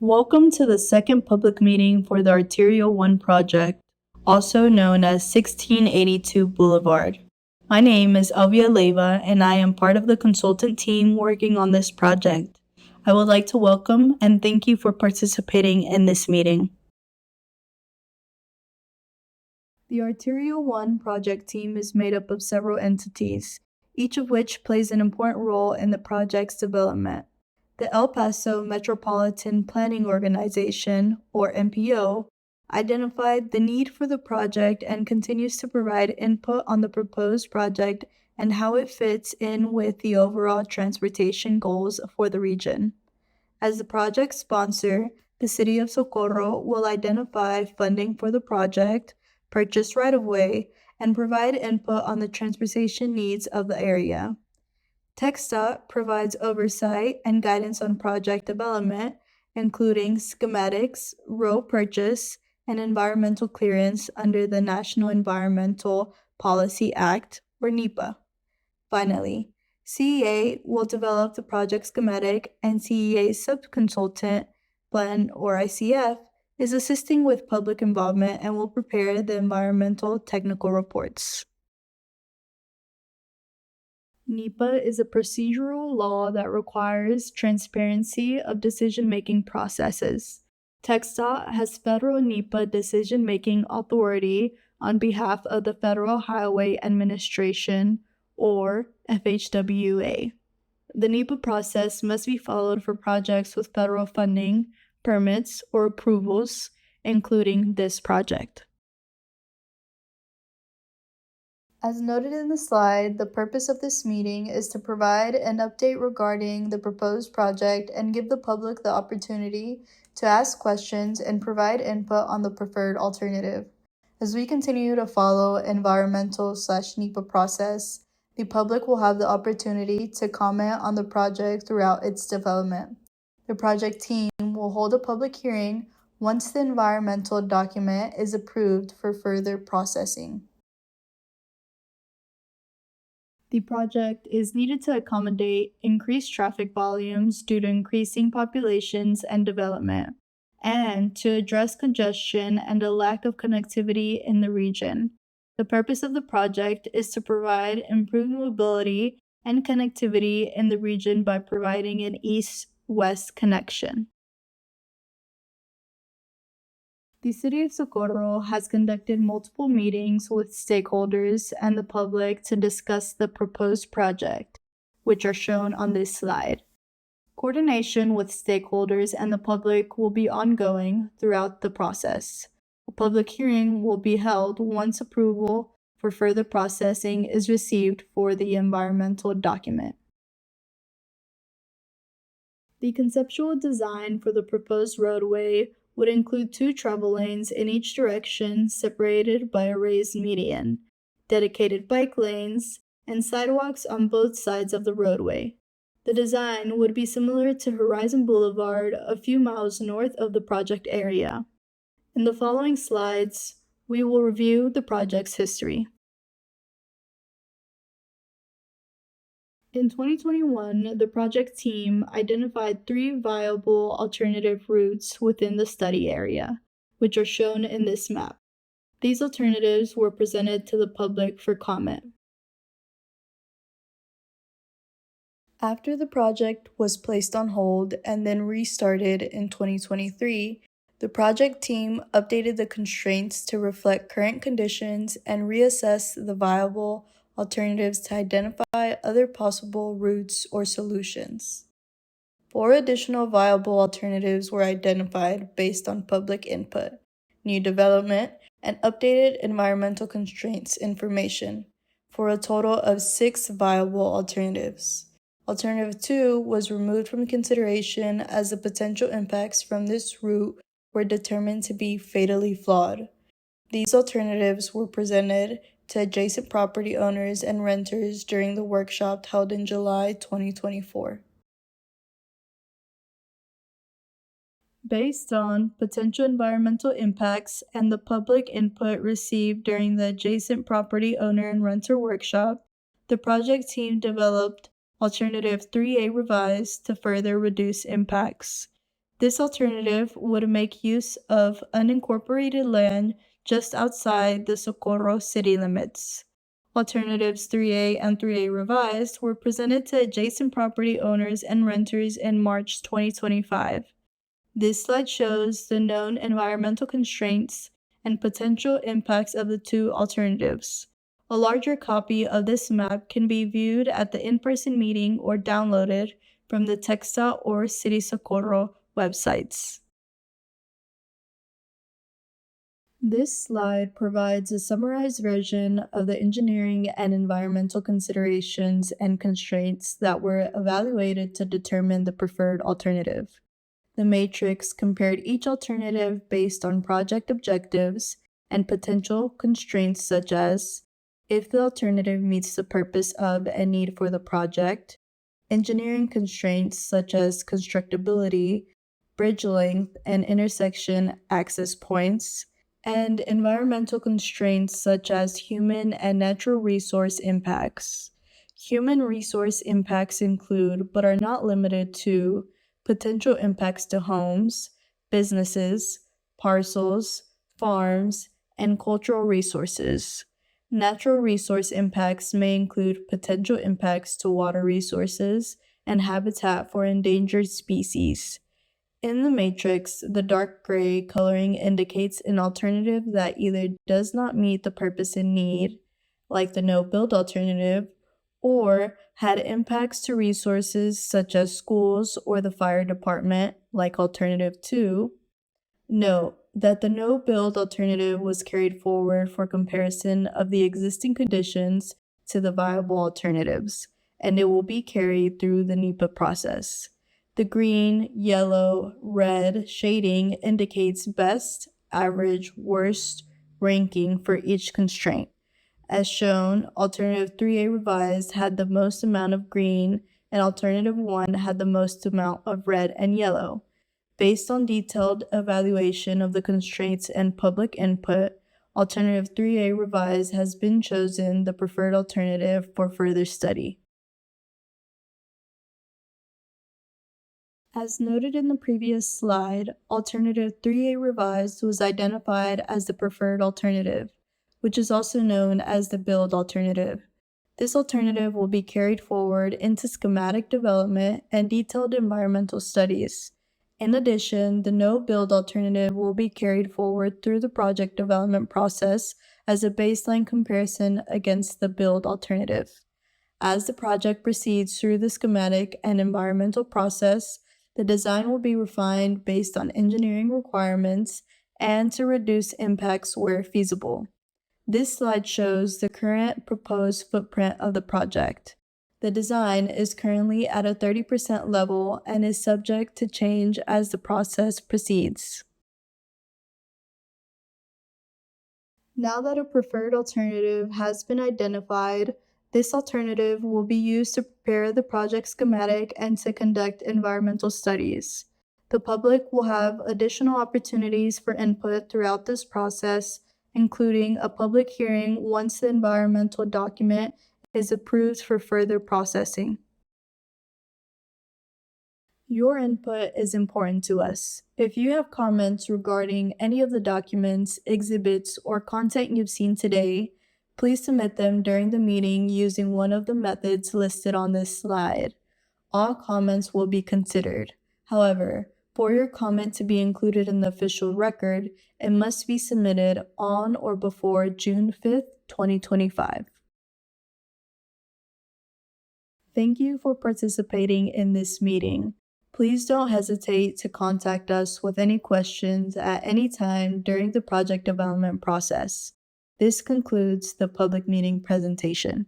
Welcome to the second public meeting for the Arterial 1 project, also known as 1682 Boulevard. My name is Elvia Leyva, and I am part of the consultant team working on this project. I would like to welcome and thank you for participating in this meeting. The Arterial 1 project team is made up of several entities, each of which plays an important role in the project's development. The El Paso Metropolitan Planning Organization, or MPO, identified the need for the project and continues to provide input on the proposed project and how it fits in with the overall transportation goals for the region. As the project sponsor, the City of Socorro will identify funding for the project, purchase right-of-way, and provide input on the transportation needs of the area. TxDOT provides oversight and guidance on project development, including schematics, road purchase, and environmental clearance under the National Environmental Policy Act, or NEPA. Finally, CEA will develop the project schematic, and CEA's subconsultant, Plan or ICF, is assisting with public involvement and will prepare the environmental technical reports. NEPA is a procedural law that requires transparency of decision-making processes. TxDOT has federal NEPA decision-making authority on behalf of the Federal Highway Administration, or FHWA. The NEPA process must be followed for projects with federal funding, permits, or approvals, including this project. As noted in the slide, the purpose of this meeting is to provide an update regarding the proposed project and give the public the opportunity to ask questions and provide input on the preferred alternative. As we continue to follow environmental/NEPA process, the public will have the opportunity to comment on the project throughout its development. The project team will hold a public hearing once the environmental document is approved for further processing. The project is needed to accommodate increased traffic volumes due to increasing populations and development, and to address congestion and a lack of connectivity in the region. The purpose of the project is to provide improved mobility and connectivity in the region by providing an east-west connection. The City of Socorro has conducted multiple meetings with stakeholders and the public to discuss the proposed project, which are shown on this slide. Coordination with stakeholders and the public will be ongoing throughout the process. A public hearing will be held once approval for further processing is received for the environmental document. The conceptual design for the proposed roadway would include 2 travel lanes in each direction separated by a raised median, dedicated bike lanes, and sidewalks on both sides of the roadway. The design would be similar to Horizon Boulevard a few miles north of the project area. In the following slides, we will review the project's history. In 2021, the project team identified 3 viable alternative routes within the study area, which are shown in this map. These alternatives were presented to the public for comment. After the project was placed on hold and then restarted in 2023, the project team updated the constraints to reflect current conditions and reassess the viable alternatives to identify other possible routes or solutions. 4 additional viable alternatives were identified based on public input, new development, and updated environmental constraints information, for a total of 6 viable alternatives. Alternative 2 was removed from consideration as the potential impacts from this route were determined to be fatally flawed. These alternatives were presented to adjacent property owners and renters during the workshop held in July 2024. Based on potential environmental impacts and the public input received during the adjacent property owner and renter workshop, the project team developed Alternative 3A revised to further reduce impacts. This alternative would make use of unincorporated land just outside the Socorro city limits. Alternatives 3A and 3A revised were presented to adjacent property owners and renters in March 2025. This slide shows the known environmental constraints and potential impacts of the two alternatives. A larger copy of this map can be viewed at the in-person meeting or downloaded from the TxDOT or City Socorro websites. This slide provides a summarized version of the engineering and environmental considerations and constraints that were evaluated to determine the preferred alternative. The matrix compared each alternative based on project objectives and potential constraints such as if the alternative meets the purpose of and need for the project, engineering constraints such as constructability, bridge length, and intersection access points, and environmental constraints such as human and natural resource impacts. Human resource impacts include, but are not limited to, potential impacts to homes, businesses, parcels, farms, and cultural resources. Natural resource impacts may include potential impacts to water resources and habitat for endangered species. In the matrix, the dark gray coloring indicates an alternative that either does not meet the purpose and need, like the no-build alternative, or had impacts to resources such as schools or the fire department, like alternative 2. Note that the no-build alternative was carried forward for comparison of the existing conditions to the viable alternatives, and it will be carried through the NEPA process. The green, yellow, red shading indicates best, average, worst ranking for each constraint. As shown, alternative 3A revised had the most amount of green, and alternative 1 had the most amount of red and yellow. Based on detailed evaluation of the constraints and public input, alternative 3A revised has been chosen the preferred alternative for further study. As noted in the previous slide, alternative 3A revised was identified as the preferred alternative, which is also known as the build alternative. This alternative will be carried forward into schematic development and detailed environmental studies. In addition, the no-build alternative will be carried forward through the project development process as a baseline comparison against the build alternative. As the project proceeds through the schematic and environmental process, the design will be refined based on engineering requirements and to reduce impacts where feasible. This slide shows the current proposed footprint of the project. The design is currently at a 30% level and is subject to change as the process proceeds. Now that a preferred alternative has been identified, this alternative will be used to prepare the project schematic and to conduct environmental studies. The public will have additional opportunities for input throughout this process, including a public hearing once the environmental document is approved for further processing. Your input is important to us. If you have comments regarding any of the documents, exhibits, or content you've seen today, please submit them during the meeting using one of the methods listed on this slide. All comments will be considered. However, for your comment to be included in the official record, it must be submitted on or before June 5th, 2025. Thank you for participating in this meeting. Please don't hesitate to contact us with any questions at any time during the project development process. This concludes the public meeting presentation.